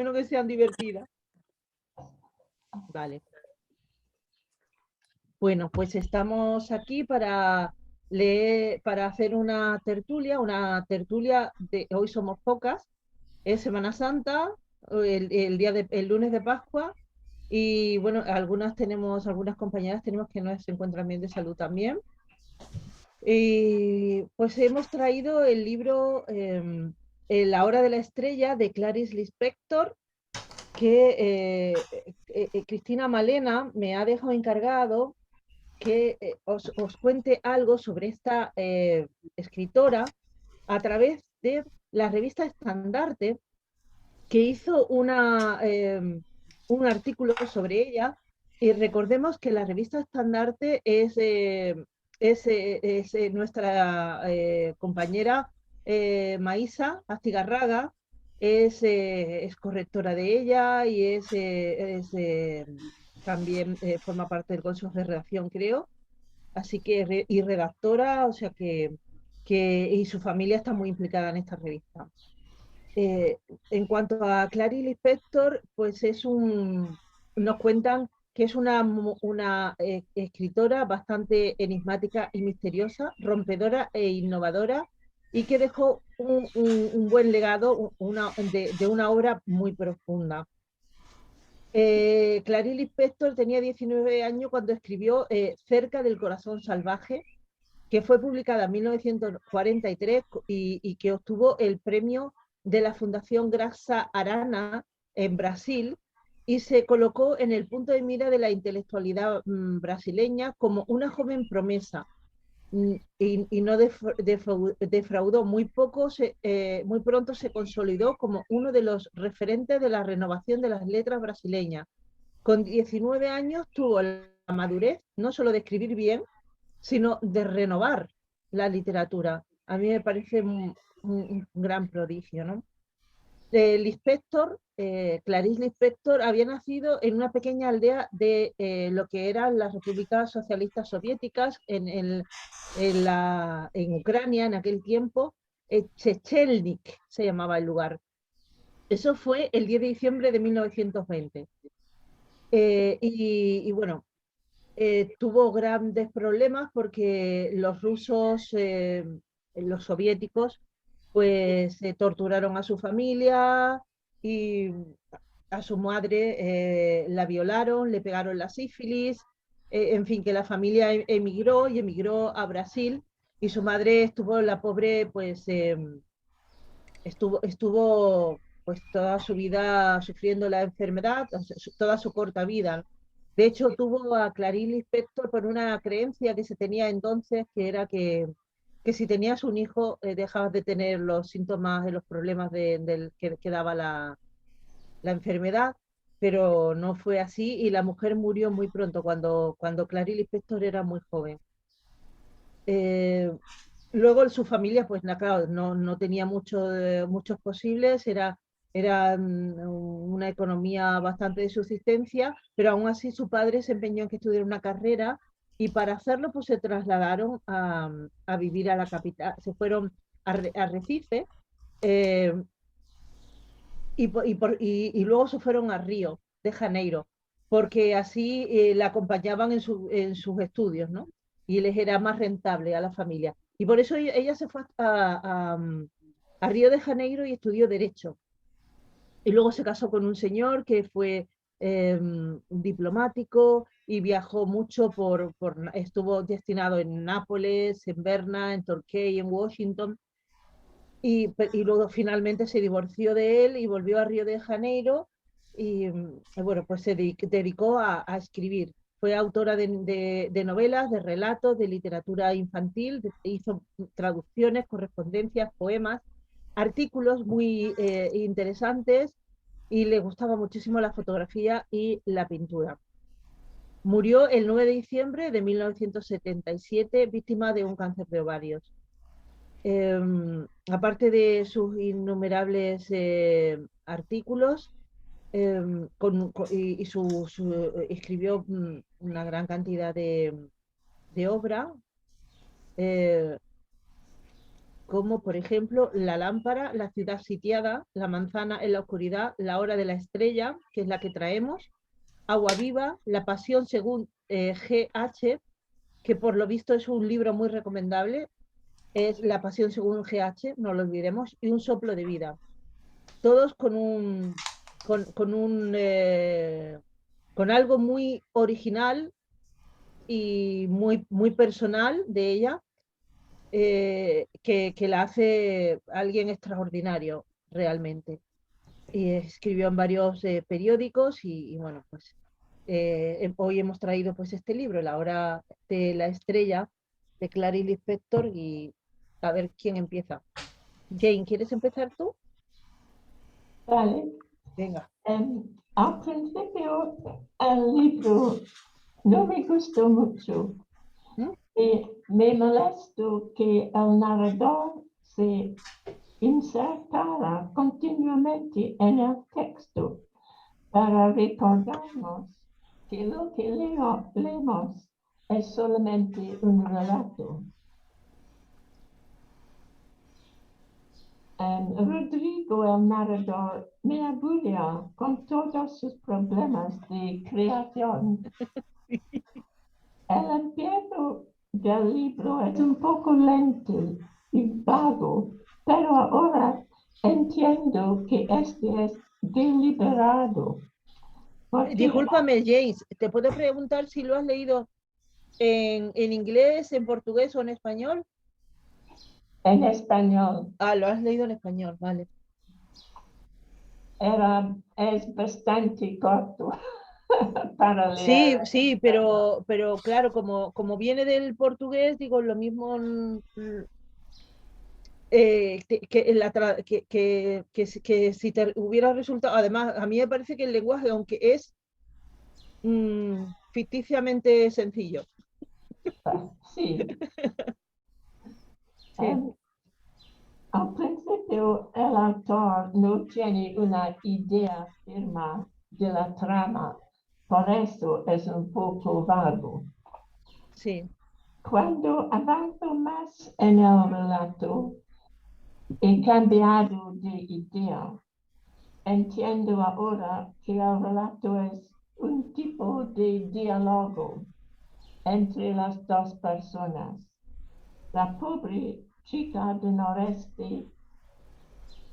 menos que sean divertidas. Vale. Bueno, pues estamos aquí para leer, para hacer una tertulia de hoy somos pocas, es Semana Santa, el lunes de Pascua, y bueno, algunas compañeras tenemos que no se encuentran bien de salud también. Y pues hemos traído el libro La hora de la estrella de Clarice Lispector, que Cristina Malena me ha dejado encargado que os cuente algo sobre esta escritora a través de la revista Estandarte, que hizo un artículo sobre ella. Y recordemos que la revista Estandarte es nuestra compañera Maísa Astigarraga, es correctora de ella y también forma parte del consejo de redacción, creo. Así que, y redactora, o sea y su familia está muy implicada en esta revista. Eh, en cuanto a Clarice Lispector, pues nos cuentan que es una escritora bastante enigmática y misteriosa, rompedora e innovadora, y que dejó un buen legado de una obra muy profunda. Clarice Lispector tenía 19 años cuando escribió Cerca del corazón salvaje, que fue publicada en 1943 y que obtuvo el premio de la Fundación Graça Arana en Brasil, y se colocó en el punto de mira de la intelectualidad brasileña como una joven promesa, y no defraudó. Muy pronto se consolidó como uno de los referentes de la renovación de las letras brasileñas. Con 19 años tuvo la madurez no solo de escribir bien, sino de renovar la literatura. A mí me parece un gran prodigio, ¿no? Clarice Lispector había nacido en una pequeña aldea de lo que eran las repúblicas socialistas soviéticas en Ucrania en aquel tiempo. Chechelnik se llamaba el lugar. Eso fue el 10 de diciembre de 1920. Y bueno, tuvo grandes problemas porque los soviéticos, pues torturaron a su familia y a su madre la violaron, le pegaron la sífilis, en fin, que la familia emigró a Brasil, y su madre la pobre, pues estuvo pues toda su vida sufriendo la enfermedad, toda su corta vida. De hecho, tuvo a Clarice Lispector por una creencia que se tenía entonces, que era que si tenías un hijo, dejabas de tener los síntomas de los problemas que daba la enfermedad, pero no fue así, y la mujer murió muy pronto, cuando Clarice Lispector era muy joven. Eh, Luego su familia, pues claro, no tenía muchos posibles, era una economía bastante de subsistencia, pero aún así su padre se empeñó en que estudiara una carrera, y para hacerlo pues se trasladaron a vivir a la capital, se fueron a Recife, eh, y luego se fueron a Río de Janeiro, porque así la acompañaban en sus estudios, ¿no? Y les era más rentable a la familia. Y por eso ella se fue a Río de Janeiro y estudió Derecho. Y luego se casó con un señor que fue un diplomático, y viajó mucho estuvo destinado en Nápoles, en Berna, en Torquay, en Washington, y luego finalmente se divorció de él y volvió a Río de Janeiro, y bueno, pues se dedicó a escribir. Fue autora de novelas, de relatos, de literatura infantil, hizo traducciones, correspondencias, poemas, artículos muy interesantes, y le gustaba muchísimo la fotografía y la pintura. Murió el 9 de diciembre de 1977, víctima de un cáncer de ovarios. Aparte de sus innumerables artículos, escribió una gran cantidad de obra, eh, como por ejemplo La lámpara, La ciudad sitiada, La manzana en la oscuridad, La hora de la estrella, que es la que traemos, Agua viva, La pasión según G.H., que por lo visto es un libro muy recomendable, es La pasión según G.H., no lo olvidemos, y Un soplo de vida. Todos con un con algo muy original y muy personal de ella, que la hace alguien extraordinario realmente. Y escribió en varios periódicos y bueno, pues hoy hemos traído pues este libro, La hora de la estrella, de Clarice Lispector, y a ver quién empieza. Jane, ¿quieres empezar tú? Vale. Venga. Al principio el libro no me gustó mucho ¿Mm? y me molestó que el narrador se insertara continuamente en el texto para recordarnos que lo que leemos es solamente un relato. Rodrigo, el narrador, me aburría con todos sus problemas de creación. El empiezo del libro es un poco lento y vago, pero ahora entiendo que este es deliberado, porque Discúlpame, James, ¿te puedo preguntar si lo has leído en inglés, en portugués o en español? en español Ah, lo has leído en español, vale. es bastante corto para leer. Sí, sí, pero claro, como viene del portugués, digo, lo mismo que si te hubiera resultado, además, a mí me parece que el lenguaje, aunque es ficticiamente sencillo. Sí. Sí, Em, Al principio, el autor no tiene una idea firme de la trama, por eso es un poco vago. sí. Cuando avanzo más en el relato, he cambiado de idea. Entiendo ahora que el relato es un tipo de diálogo entre las dos personas. La pobre chica del noreste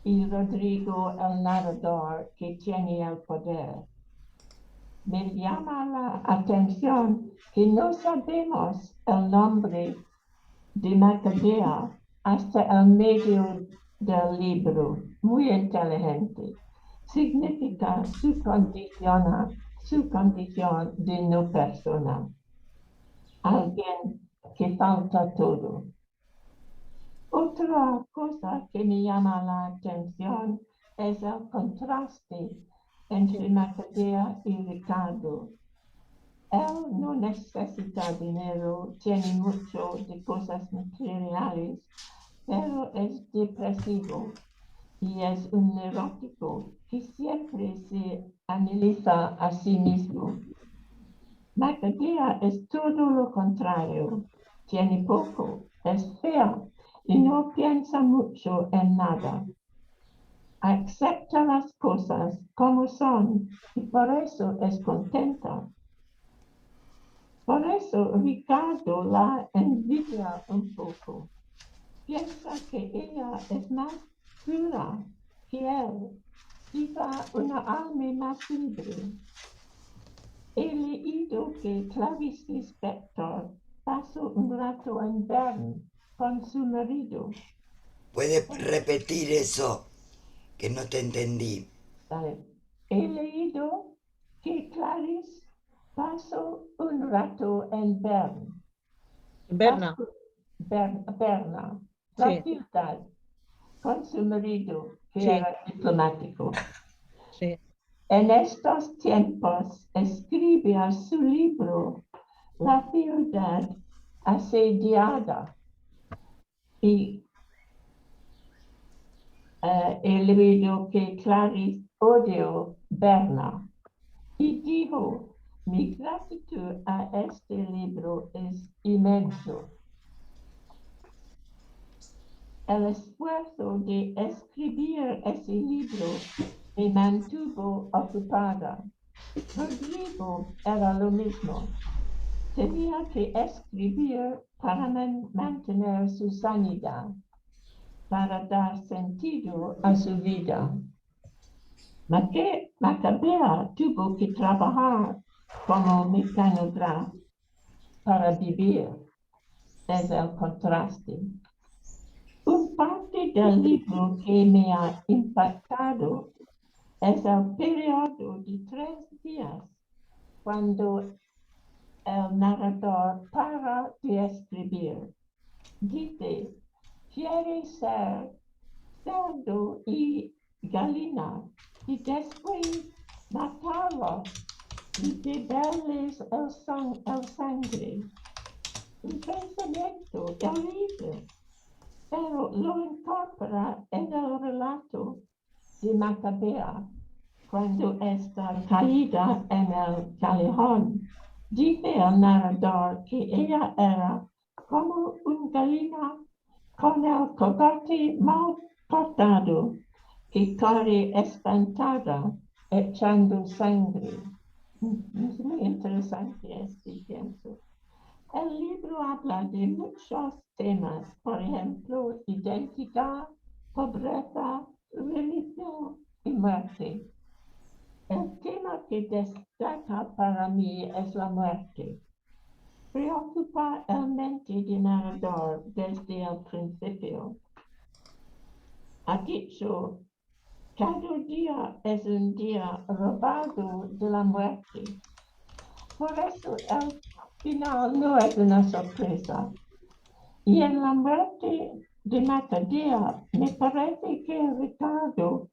y Rodrigo, el narrador que tiene el poder. Me llama la atención que no sabemos el nombre de Macadea hasta el medio del libro. Muy inteligente. Significa su condición de no persona. Alguien que falta todo. Otra cosa que me llama la atención es el contraste entre Macadea y Ricardo. Él no necesita dinero, tiene mucho de cosas materiales, pero es depresivo y es un neurótico que siempre se analiza a sí mismo. Macadea es todo lo contrario, tiene poco, es fea y no piensa mucho en nada. Acepta las cosas como son y por eso es contenta. Por eso Ricardo la envidia un poco. Piensa que ella es más pura que él, quizá una alma más libre. He leído que Clarice Lispector pasó un rato en Bern con su marido. ¿Puede repetir eso? Que no te entendí. Vale. He leído que Clarice pasó un rato en Bern. Berna, Berna, la sí, ciudad, con su marido, que sí, era diplomático. sí. En estos tiempos escribía su libro La ciudad asediada y he leído que Clarice odió Berna y dijo, mi gratitud a este libro es inmenso. El esfuerzo de escribir ese libro me mantuvo ocupada. Rodrigo era lo mismo. Tenía que escribir para mantener su sanidad, para dar sentido a su vida. Macabea tuvo que trabajar como mecanógrafo para vivir. Es el contraste. Un parte del libro que me ha impactado es el periodo de 3 días cuando el narrador para de escribir. Dice, quiere ser cerdo y gallina y después matarlos y beberles el sangre. Un pensamiento horrible, pero lo incorpora en el relato de Macabea cuando está caída en el callejón. Dice el narrador que ella era como una gallina con el cogote mal cortado que corre espantada echando sangre. Es muy interesante este pienso. El libro habla de muchos temas, por ejemplo, identidad, pobreza, religión y muerte. El tema que destaca para mí es la muerte. Preocupa el mente del narrador desde el principio. Ha dicho, cada día es un día robado de la muerte. Por eso el final no es una sorpresa. Y en la muerte de Macabea me parece que Ricardo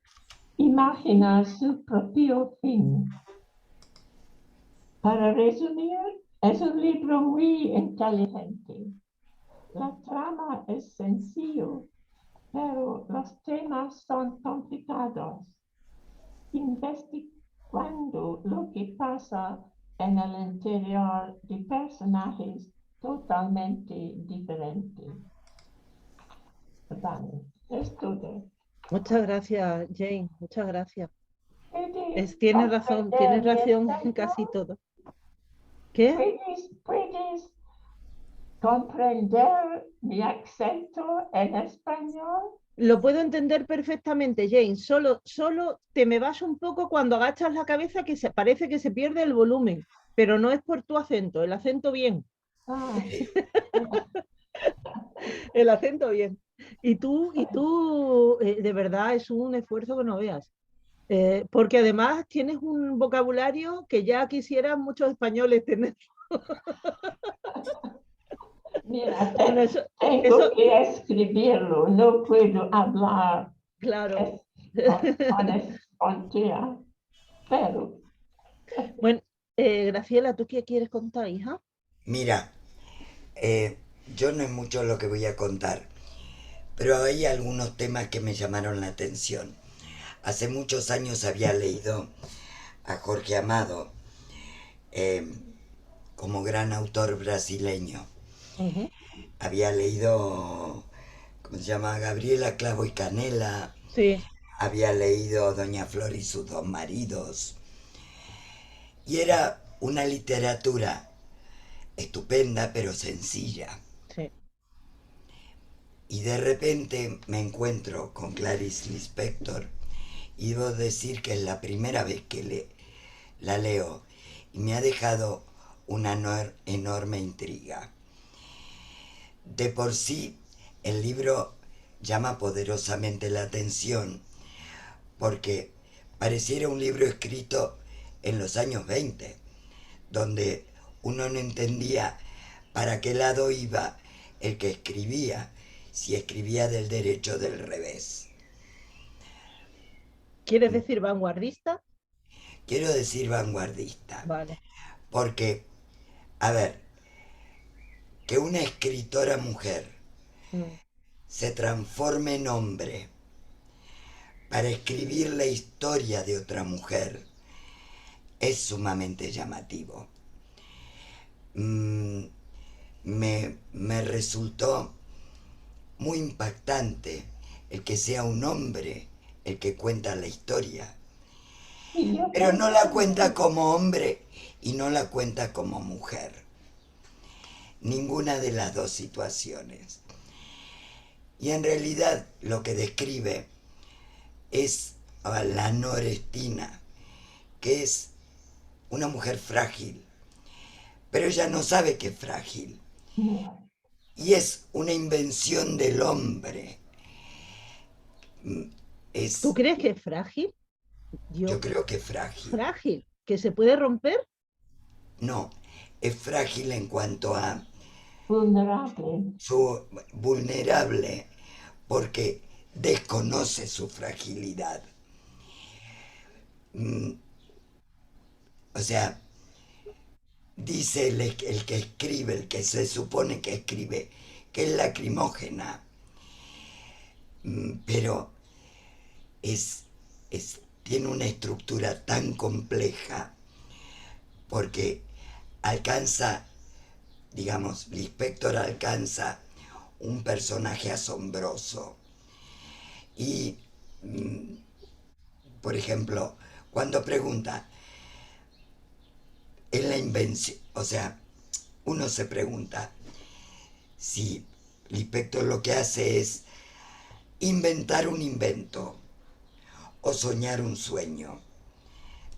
imagina su propio fin. Para resumir, es un libro muy inteligente. La trama es sencillo, pero los temas son complicados. Investigando lo que pasa en el interior de personajes totalmente diferentes. Vale, es todo. Muchas gracias, Jane, muchas gracias. ¿Puedes Tienes comprender mi razón en acento? casi todo. ¿Qué? ¿Puedes comprender mi acento en español? Lo puedo entender perfectamente, Jane. Solo te me vas un poco cuando agachas la cabeza que parece que se pierde el volumen, pero no es por tu acento, el acento bien, Ah, el acento bien. Y de verdad es un esfuerzo que no veas. Porque además tienes un vocabulario que ya quisieran muchos españoles tener. mira, Bueno, tengo eso, que escribirlo, no puedo hablar claro. con espontánea, pero Bueno, Graciela, ¿tú qué quieres contar, hija? Mira, yo no es mucho lo que voy a contar, pero hay algunos temas que me llamaron la atención. Hace muchos años había leído a Jorge Amado eh, como gran autor brasileño. Ujú. Había leído, ¿cómo se llama? Gabriela Clavo y Canela. Sí, Había leído Doña Flor y sus dos maridos. Y era una literatura estupenda pero sencilla. sí. Y de repente me encuentro con Clarice Lispector y debo decir que es la primera vez que la leo y me ha dejado una enorme intriga. De por sí, el libro llama poderosamente la atención porque pareciera un libro escrito en los años 20, donde uno no entendía para qué lado iba el que escribía, si escribía del derecho o del revés. ¿Quieres decir vanguardista? Quiero decir vanguardista, Vale. porque, a ver, que una escritora mujer Mm. se transforme en hombre para escribir la historia de otra mujer es sumamente llamativo. Me resultó muy impactante el que sea un hombre el que cuenta la historia, Y yo pero no pienso la cuenta también, como hombre y no la cuenta como mujer. Ninguna de las dos situaciones. Y en realidad lo que describe es a la Norestina, que es una mujer frágil, pero ella no sabe que es frágil. no, Y es una invención del hombre. Mm, ¿Tú Es, crees que es frágil? yo Yo, creo que es frágil. frágil, que se puede romper. No, es frágil en cuanto a vulnerable. su vulnerable, porque desconoce su fragilidad. Mm, O sea, dice el que escribe, el que se supone que escribe, que es lacrimógena, pero es, tiene una estructura tan compleja porque alcanza, digamos, Lispector alcanza un personaje asombroso. Y, mm, por ejemplo, cuando pregunta, es la invención, o sea, uno se pregunta si Lispector lo que hace es inventar un invento o soñar un sueño.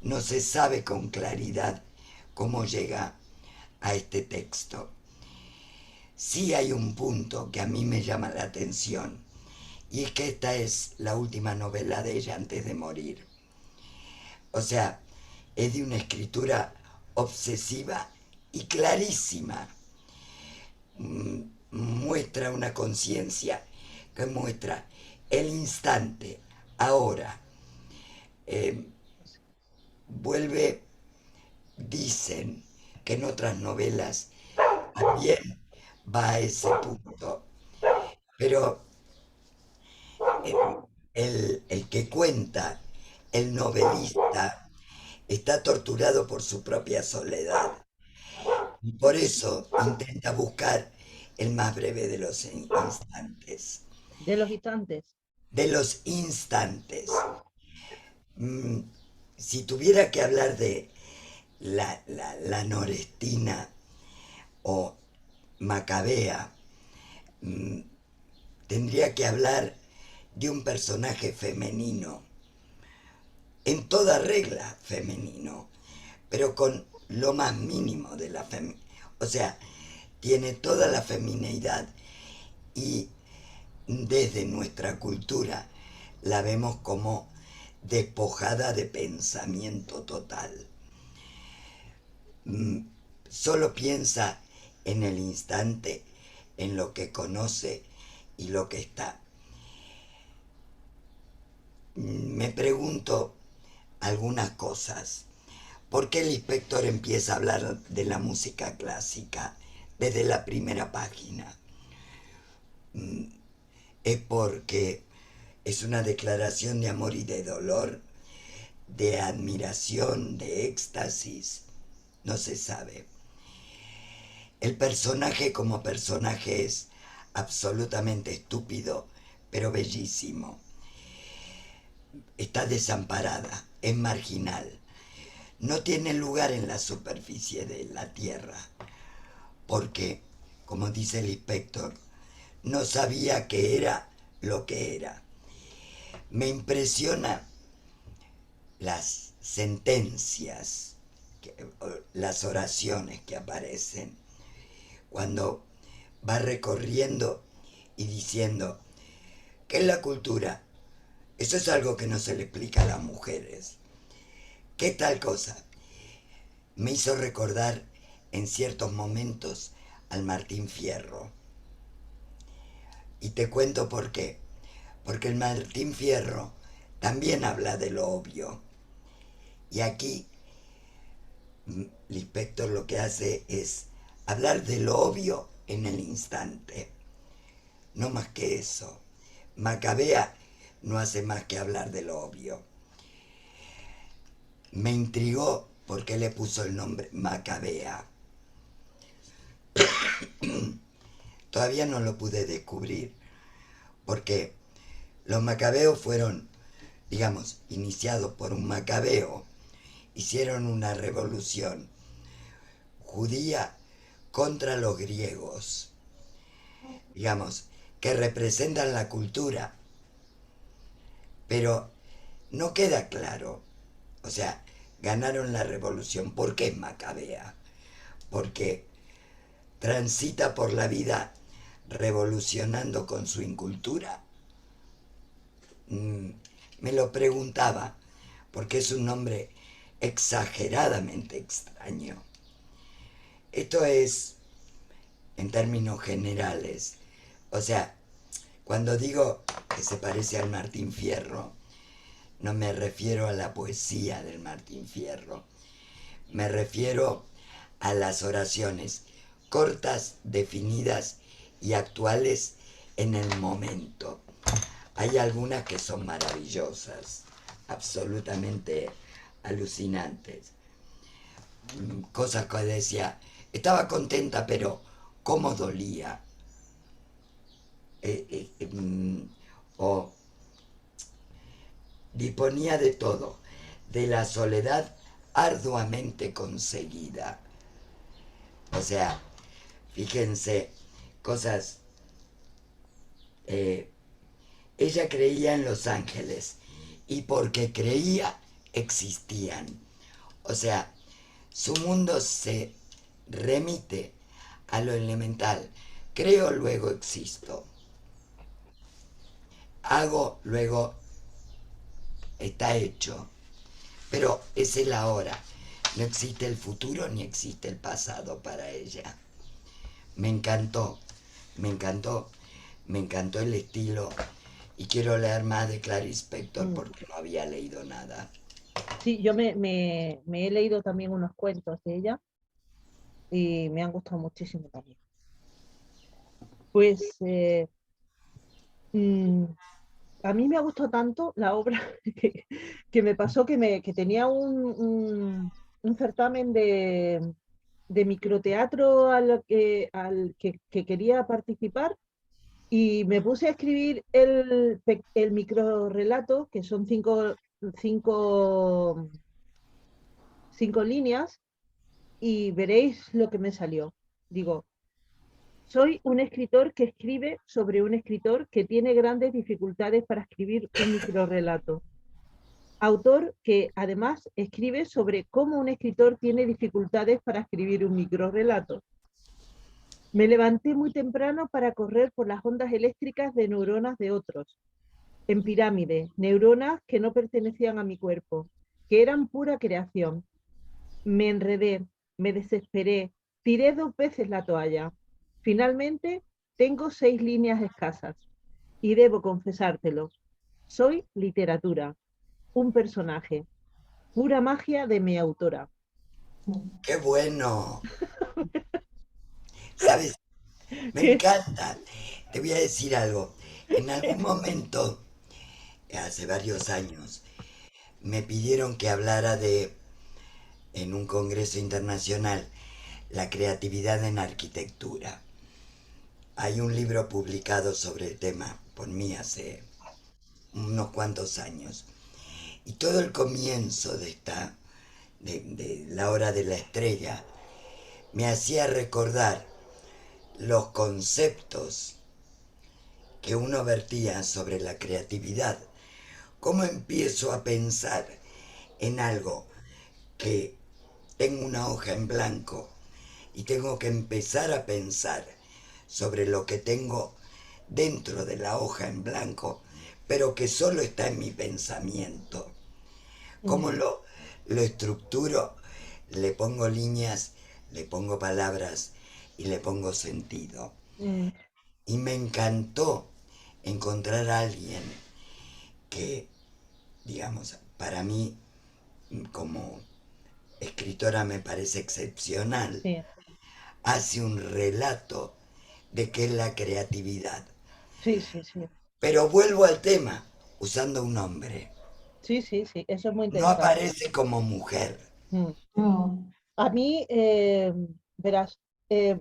No se sabe con claridad cómo llega a este texto. Sí hay un punto que a mí me llama la atención, y es que esta es la última novela de ella antes de morir. O sea, es de una escritura obsesiva y clarísima. Muestra una conciencia que muestra el instante, ahora. Eh, Vuelve, dicen que en otras novelas también va a ese punto, pero el que cuenta, el novelista, está torturado por su propia soledad y por eso intenta buscar el más breve de los instantes. De los habitantes. De los instantes. Mm, si tuviera que hablar de la Norestina o Macabea, mm, tendría que hablar de un personaje femenino, en toda regla femenino, pero con lo más mínimo de la feminidad. O sea, tiene toda la feminidad y desde nuestra cultura la vemos como despojada de pensamiento total. Mm, Solo piensa en el instante, en lo que conoce y lo que está. Me pregunto algunas cosas. ¿Por qué el inspector empieza a hablar de la música clásica desde la primera página? Es porque es una declaración de amor y de dolor, de admiración, de éxtasis, no se sabe. El personaje como personaje es absolutamente estúpido, pero bellísimo. Está desamparada, es marginal, no tiene lugar en la superficie de la tierra, porque, como dice el inspector, no sabía que era lo que era. Me impresiona las sentencias, las oraciones que aparecen cuando va recorriendo y diciendo, ¿qué es la cultura? Eso es algo que no se le explica a las mujeres. ¿Qué tal cosa? Me hizo recordar en ciertos momentos al Martín Fierro. Y te cuento por qué. Porque el Martín Fierro también habla de lo obvio. Y aquí Lispector lo que hace es hablar de lo obvio en el instante. No más que eso. Macabea no hace más que hablar de lo obvio. Me intrigó porque le puso el nombre Macabea. Todavía no lo pude descubrir, porque los macabeos fueron, digamos, iniciados por un macabeo, hicieron una revolución judía contra los griegos, digamos, que representan la cultura, pero no queda claro, o sea, ganaron la revolución. ¿Por qué es macabea? Porque transita por la vida revolucionando con su incultura. Me lo preguntaba, porque es un nombre exageradamente extraño. Esto es en términos generales. O sea, cuando digo que se parece al Martín Fierro, no me refiero a la poesía del Martín Fierro, me refiero a las oraciones cortas, definidas y actuales en el momento. Hay algunas que son maravillosas, absolutamente alucinantes. Cosas que decía, estaba contenta, pero cómo dolía. O disponía de todo, de la soledad arduamente conseguida. O sea, fíjense, cosas... ella creía en los ángeles y porque creía existían. O sea, su mundo se remite a lo elemental. Creo, luego existo. Hago, luego está hecho. Pero es el ahora. No existe el futuro ni existe el pasado para ella. Me encantó, me encantó, me encantó el estilo y quiero leer más de Clarice Spector porque no había leído nada. Sí, yo me he leído también unos cuentos de ella y me han gustado muchísimo también. Pues mm, a mí me ha gustado tanto la obra que me pasó que tenía un certamen de microteatro al que quería participar y me puse a escribir el microrelato, que son cinco, cinco líneas, y veréis lo que me salió. Digo, soy un escritor que escribe sobre un escritor que tiene grandes dificultades para escribir un microrelato. Autor que además escribe sobre cómo un escritor tiene dificultades para escribir un microrelato. Me levanté muy temprano para correr por las ondas eléctricas de neuronas de otros, en pirámide, neuronas que no pertenecían a mi cuerpo, que eran pura creación. Me enredé, me desesperé, tiré 2 veces la toalla. Finalmente, tengo 6 líneas escasas. Y debo confesártelo. Soy literatura, un personaje, pura magia de mi autora. ¡Qué bueno! ¿Sabes? Me ¿Qué? encanta. Te voy a decir algo. En algún momento, hace varios años, me pidieron que hablara en un congreso internacional, la creatividad en arquitectura. Hay un libro publicado sobre el tema por mí hace unos cuantos años. Y todo el comienzo de la hora de la estrella, me hacía recordar los conceptos que uno vertía sobre la creatividad. ¿Cómo empiezo a pensar en algo que tengo una hoja en blanco y tengo que empezar a pensar sobre lo que tengo dentro de la hoja en blanco, pero que solo está en mi pensamiento? ¿Cómo lo estructuro? Le pongo líneas, le pongo palabras y le pongo sentido. Mm, Y me encantó encontrar a alguien que, digamos, para mí como escritora me parece excepcional, sí, hace un relato de qué es la creatividad. sí, sí, sí. Pero vuelvo al tema, usando un hombre. Sí, sí, sí. Eso es muy No interesante. aparece como mujer. Mm. No, A mí, verás, eh,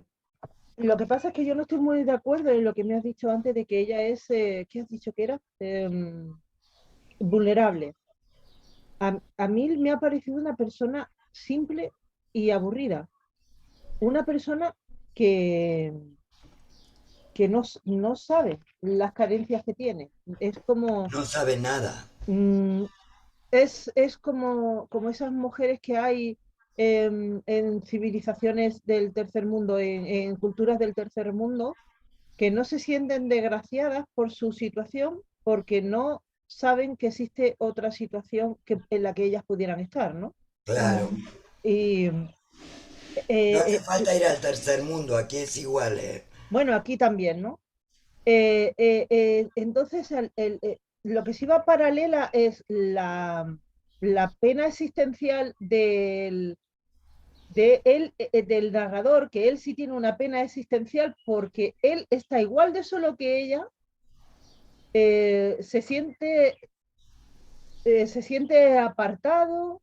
Lo que pasa es que yo no estoy muy de acuerdo en lo que me has dicho antes de que ella es, ¿qué has dicho que era? Vulnerable. A mí me ha parecido una persona simple y aburrida. Una persona que, que no sabe las carencias que tiene. Es como, No sabe nada. mm, es como esas mujeres que hay en civilizaciones del tercer mundo, en culturas del tercer mundo, que no se sienten desgraciadas por su situación porque no saben que existe otra situación en la que ellas pudieran estar, ¿no? Claro. Y No eh, hace eh, falta ir al tercer mundo, aquí es igual, ¿eh? bueno, aquí también, ¿no? Entonces, lo que sí va paralela es la pena existencial del narrador, que él sí tiene una pena existencial porque él está igual de solo que ella, eh, se siente, se siente apartado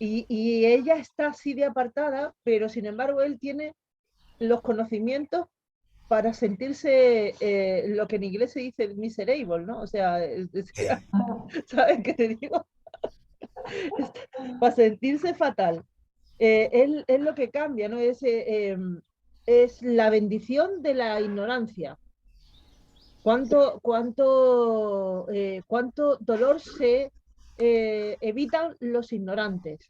y ella está así de apartada, pero sin embargo él tiene los conocimientos para sentirse lo que en inglés se dice miserable, ¿no? O sea, Sí. ¿sabes qué te digo? Para sentirse fatal. Es lo que cambia, ¿no? Es la bendición de la ignorancia. ¿Cuánto dolor se evitan los ignorantes?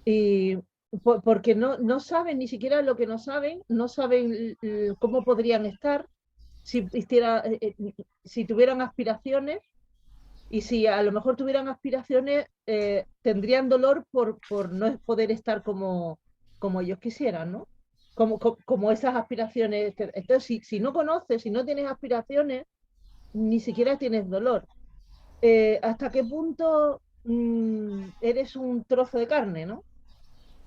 Y porque no saben ni siquiera lo que no saben cómo podrían estar si tuvieran aspiraciones y si a lo mejor tuvieran aspiraciones, tendrían dolor por no poder estar como ellos quisieran, ¿no? Como esas aspiraciones. Entonces, si no conoces, si no tienes aspiraciones, ni siquiera tienes dolor. ¿Hasta qué punto eres un trozo de carne, ¿no?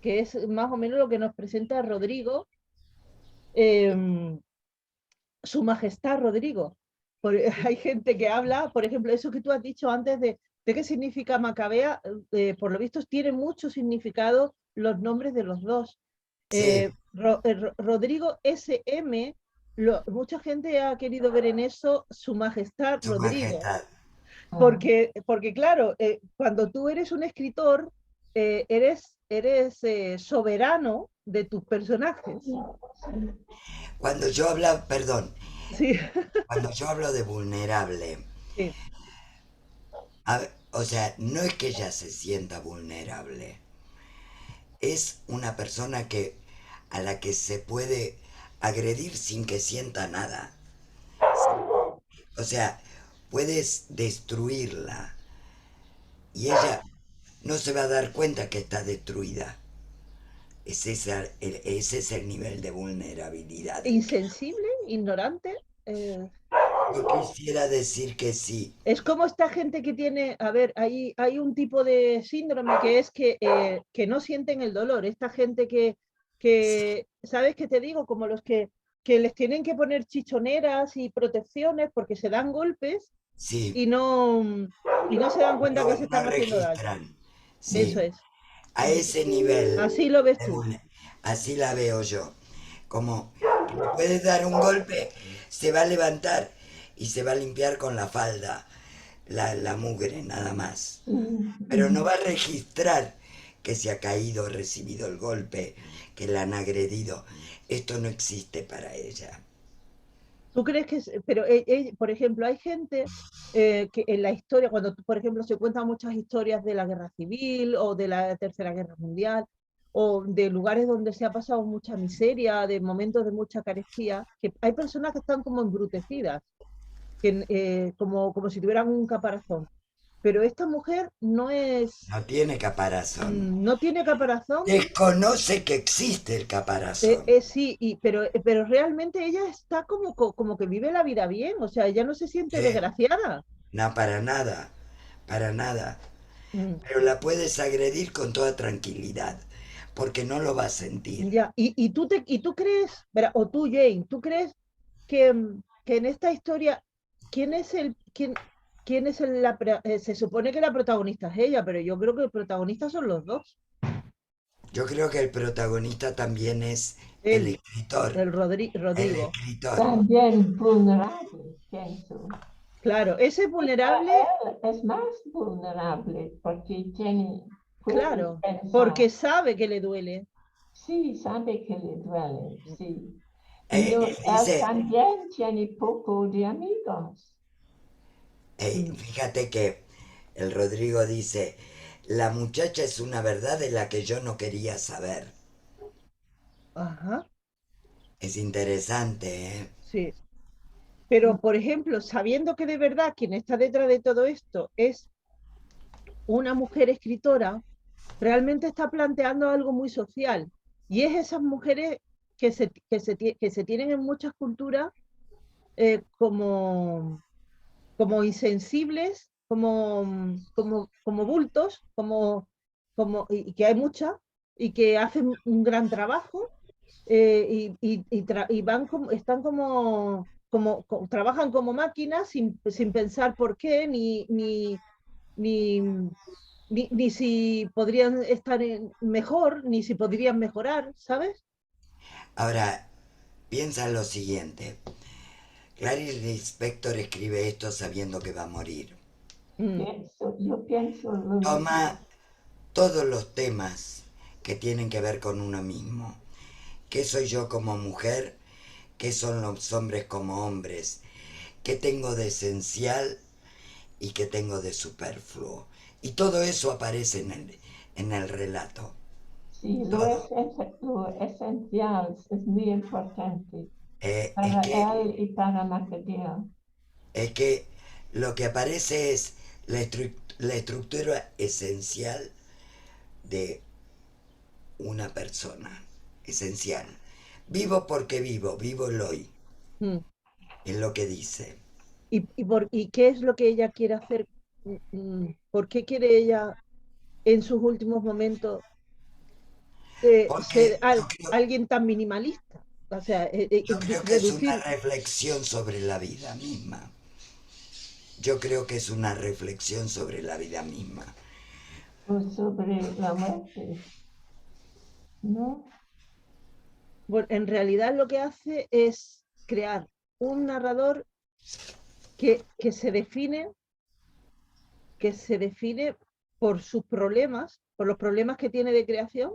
Que es más o menos lo que nos presenta Rodrigo, eh, su majestad Rodrigo. Hay gente que habla, por ejemplo, eso que tú has dicho antes de qué significa Macabea, por lo visto tiene mucho significado los nombres de los dos. Sí, Rodrigo SM, mucha gente ha querido ver en eso su majestad su Rodrigo, majestad. porque claro, cuando tú eres un escritor, eres soberano de tus personajes. Cuando yo hablo, perdón, Sí, cuando yo hablo de vulnerable, sí. o sea, no es que ella se sienta vulnerable, es una persona que a la que se puede agredir sin que sienta nada. O sea, puedes destruirla y ella no se va a dar cuenta que está destruida. Ese es el nivel de vulnerabilidad. Insensible, ignorante. Yo quisiera decir que sí. Es como esta gente que tiene, a ver, hay un tipo de síndrome que es que no sienten el dolor. Esta gente ¿sabes qué te digo? Como los que les tienen que poner chichoneras y protecciones porque se dan golpes Sí, y no se dan cuenta que se no están haciendo daño. registran. Eso Sí, es. a ese nivel Así lo ves de tú. así la veo yo. Como le puedes dar un golpe, se va a levantar y se va a limpiar con la falda la mugre nada más. Pero no va a registrar que se ha caído o recibido el golpe, que la han agredido. Esto no existe para ella. ¿Tú crees que pero por ejemplo, hay gente que en la historia, cuando por ejemplo se cuentan muchas historias de la guerra civil o de la Tercera Guerra Mundial o de lugares donde se ha pasado mucha miseria, de momentos de mucha carestía, que hay personas que están como embrutecidas, como si tuvieran un caparazón. Pero esta mujer No tiene caparazón. no tiene caparazón, Desconoce que existe el caparazón. sí, pero realmente ella está como que vive la vida bien, o sea, ella no se siente ¿Eh? desgraciada. No, para nada, para nada. Mm, Pero la puedes agredir con toda tranquilidad, porque no lo va a sentir. ya, y tú crees, verá, o tú, Jane, ¿tú crees que en esta historia, quién es el, quién, quién es se supone que la protagonista es ella, pero yo creo que el protagonista son los dos. Yo creo que el protagonista también es el Él, escritor. el El Rodrigo. escritor. También vulnerable, pienso. Claro, ese es vulnerable, Él es más vulnerable porque puede claro, pensar, porque sabe que le duele. sí, sabe que le duele, sí. Y no, Él él dice, también tiene poco de amigos. Mm, fíjate que el Rodrigo dice, la muchacha es una verdad de la que yo no quería saber. ajá, Es interesante, ¿eh? sí. Pero, por ejemplo, sabiendo que de verdad quien está detrás de todo esto es una mujer escritora, realmente está planteando algo muy social. Y es esas mujeres que se tienen en muchas culturas como, como insensibles, como bultos, y que hay muchas, y que hacen un gran trabajo, y van como, están trabajan como máquinas sin pensar por qué, ni, ni si podrían estar mejor, ni si podrían mejorar, ¿sabes? Ahora, piensa lo siguiente. Clarice Lispector escribe esto sabiendo que va a morir. Mm, Yo pienso lo Toma mismo. todos los temas que tienen que ver con uno mismo. ¿Qué soy yo como mujer? ¿Qué son los hombres como hombres? ¿Qué tengo de esencial y qué tengo de superfluo? Y todo eso aparece en el relato. Sí, Todo. lo esencial es muy importante Es para que él y para Macadea. es que lo que aparece es la estructura esencial de una persona. Esencial. Vivo porque vivo, vivo el hoy, mm. es lo que dice. ¿Y qué es lo que ella quiere hacer? ¿Por qué quiere ella en sus últimos momentos ser Porque alguien tan minimalista? O sea, yo creo que es una reducir, reflexión sobre la vida misma. Yo creo que es una reflexión sobre la vida misma. O sobre la muerte, ¿no? bueno, en realidad lo que hace es crear un narrador que se define, que se define por sus problemas, por los problemas que tiene de creación,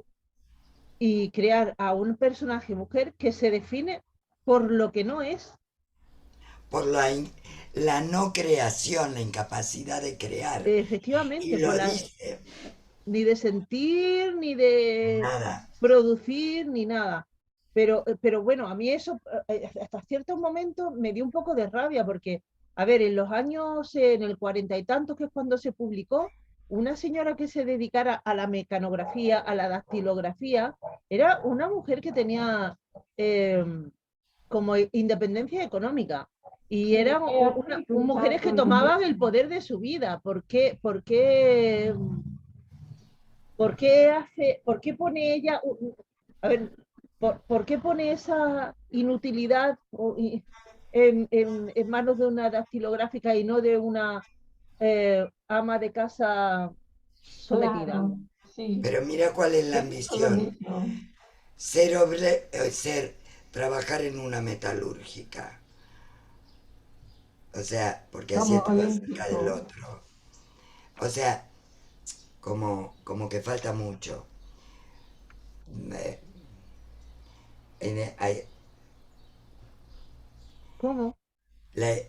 y crear a un personaje mujer que se define por lo que no es. Por la no creación, la incapacidad de crear. Y Efectivamente, lo dice. ni de sentir, ni de Nada. producir, ni nada. Pero bueno, a mí eso hasta ciertos momentos me dio un poco de rabia porque, a ver, en los años, en el cuarenta y tantos, que es cuando se publicó, una señora que se dedicara a la mecanografía, a la dactilografía, era una mujer que tenía eh, como independencia económica. Y Sí, eran he mujeres que preguntado lo tomaban el mismo. poder de su vida. ¿Por qué pone ella, a ver, por qué pone esa inutilidad en manos de una dactilográfica y no de una ama de casa sometida? Claro, sí, Pero mira cuál es la pienso lo ambición. mismo. Trabajar en una metalúrgica. O sea, porque así Como estaba cerca del olímpico. otro. O sea, como que falta mucho. Eh, hay, ¿Cómo?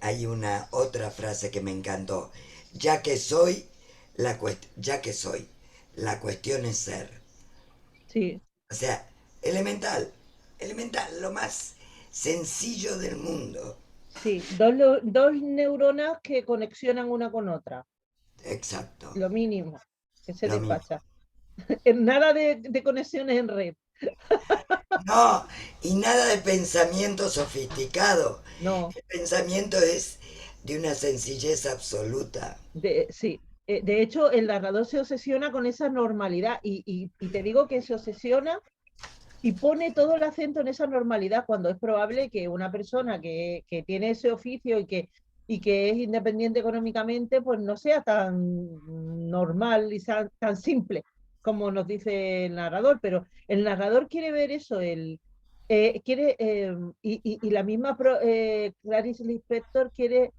hay una otra frase que me encantó. Ya que soy, ya que soy, la cuestión es ser. Sí, O sea, elemental, elemental, lo más sencillo del mundo. sí, dos neuronas que conexionan una con otra, Exacto, lo mínimo que se lo mismo. despacha. Nada de conexiones en red, No, y nada de pensamiento sofisticado. no. El pensamiento es de una sencillez absoluta. Sí, de hecho, el narrador se obsesiona con esa normalidad y te digo que se obsesiona y pone todo el acento en esa normalidad cuando es probable que una persona que tiene ese oficio y que es independiente económicamente, pues no sea tan normal y tan simple. como nos dice el narrador, pero el narrador quiere ver eso, y la misma Clarice Lispector quiere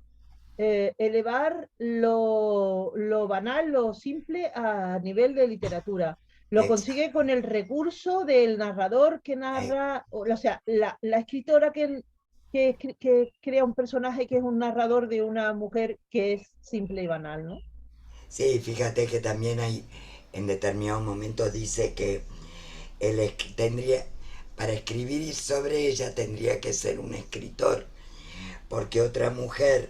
elevar lo banal, lo simple a nivel de literatura. Lo consigue con el recurso del narrador que narra, o sea, la escritora que crea un personaje que es un narrador de una mujer que es simple y banal, ¿no? Sí, fíjate que también hay, en determinados momentos dice que tendría, para escribir sobre ella tendría que ser un escritor, porque otra mujer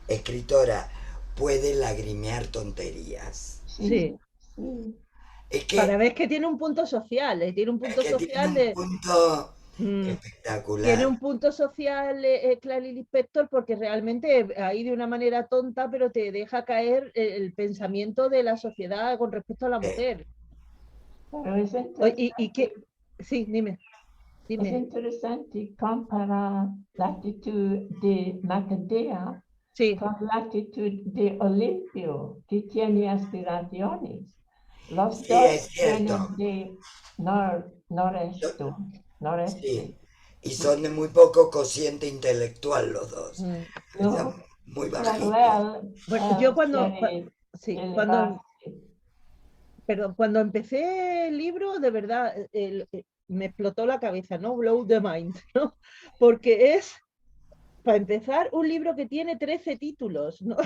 escritora puede lagrimear tonterías. Sí. Sí. Es Para que, ver que tiene un punto social, tiene un es punto que tiene social un punto mm, tiene espectacular. un punto social, Clarice Lispector, porque realmente ahí de una manera tonta, pero te deja caer el pensamiento de la sociedad con respecto a la Eh, mujer. Pero es Y que, sí, dime. interesante comparar la actitud de Macadea Sí, con la actitud de Olimpio, que tiene aspiraciones. Los sí, dos es vienen cierto. de Yo- noreste. sí. Y son de muy poco cociente intelectual los dos. mm, Están No, muy pero bajitos. bueno, yo él quiere sí, elevarse. perdón, cuando empecé el libro, de verdad, me explotó la cabeza, ¿no? Blow the mind, ¿no? Porque es, para empezar, un libro que tiene 13 títulos, ¿no?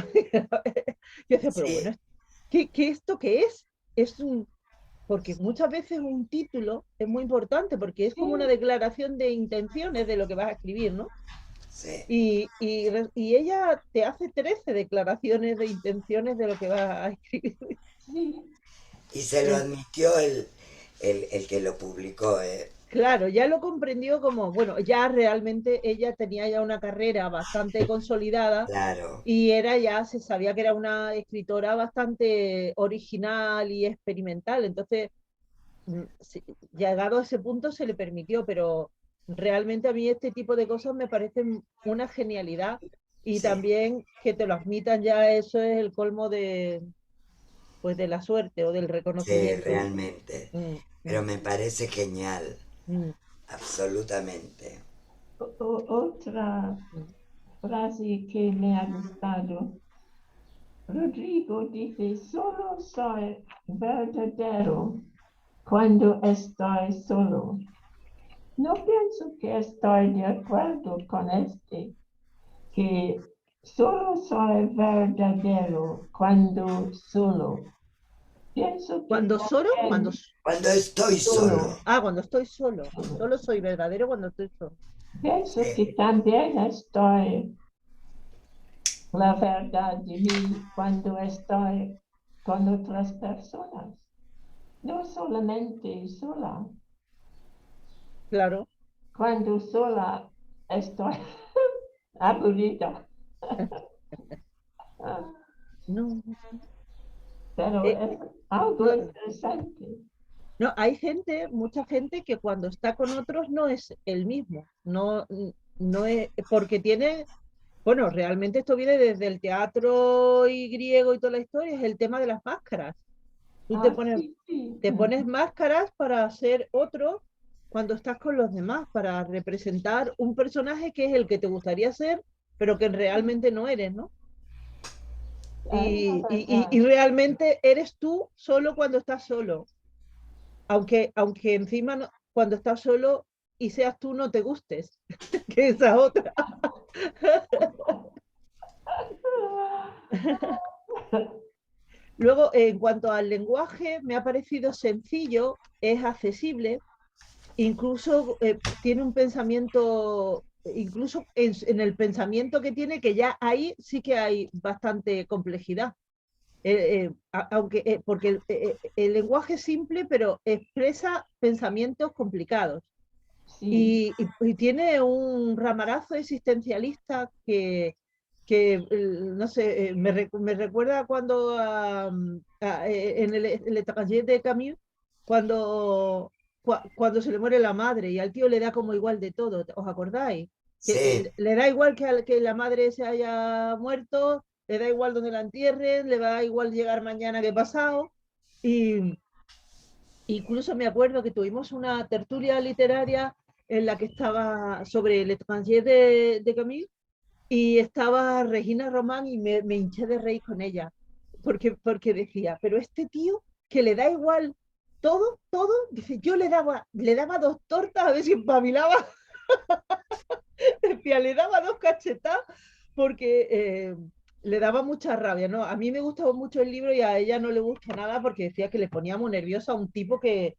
Yo decía, pero bueno, Sí, ¿esto qué es? Es un, porque muchas veces un título es muy importante porque es como una Sí, declaración de intenciones de lo que vas a escribir, ¿no? sí, Y ella te hace 13 declaraciones de intenciones de lo que vas a escribir. sí. y se lo admitió el que lo publicó, ¿eh? Claro, ya lo comprendió como, bueno, ya realmente ella tenía ya una carrera bastante consolidada Claro, y era ya, se sabía que era una escritora bastante original y experimental. Entonces, sí, llegado a ese punto se le permitió, pero realmente a mí este tipo de cosas me parecen una genialidad y sí, también que te lo admitan ya, eso es el colmo de, pues, de la suerte o del sí, reconocimiento. realmente. Mm, Pero mm, me parece genial, mm, absolutamente. Otra mm. frase que me ha gustado. Rodrigo dice, solo soy verdadero cuando estoy solo. No pienso que estoy de acuerdo con que solo soy verdadero cuando solo. Pienso que Cuando solo, también Cuando estoy solo, solo. cuando estoy solo, Solo. solo soy verdadero cuando estoy solo. Pienso que sí, también estoy la verdad de mí cuando estoy con otras personas. No solamente sola. Claro, Cuando sola estoy aburrida. no, Pero eh, es algo no, interesante. no, hay gente, mucha gente que cuando está con otros no es el mismo, no es, porque tiene, bueno, realmente esto viene desde el teatro y griego y toda la historia, es el tema de las máscaras. Tú Ah, sí, sí. te pones máscaras para ser otro cuando estás con los demás, para representar un personaje que es el que te gustaría ser, pero que realmente no eres, ¿no? Es la Y verdad. realmente eres tú solo cuando estás solo. Aunque encima cuando estás solo y seas tú no te gustes, que esa otra. Luego, en cuanto al lenguaje, me ha parecido sencillo, es accesible, incluso tiene un pensamiento, incluso en el pensamiento que tiene, que ya ahí sí que hay bastante complejidad. Porque el lenguaje es simple, pero expresa pensamientos complicados. Sí. Y tiene un ramarazo existencialista no sé, me recuerda cuando en el taller de Camus, cuando se le muere la madre y al tío le da como igual de todo, ¿os acordáis? Que sí, le da igual que la madre se haya muerto, le da igual donde la entierren, le da igual llegar mañana que pasado, y, Incluso me acuerdo que tuvimos una tertulia literaria en la que estaba sobre L'Étranger de Camus y estaba Regina Román y me hinché de reír con ella, porque decía, pero este tío que le da igual todo, dice, yo le daba dos tortas a ver si espabilaba, decía, le daba dos cachetadas porque le daba mucha rabia, ¿no? A mí me gustaba mucho el libro y a ella no le gusta nada porque decía que le ponía muy nerviosa a un tipo que,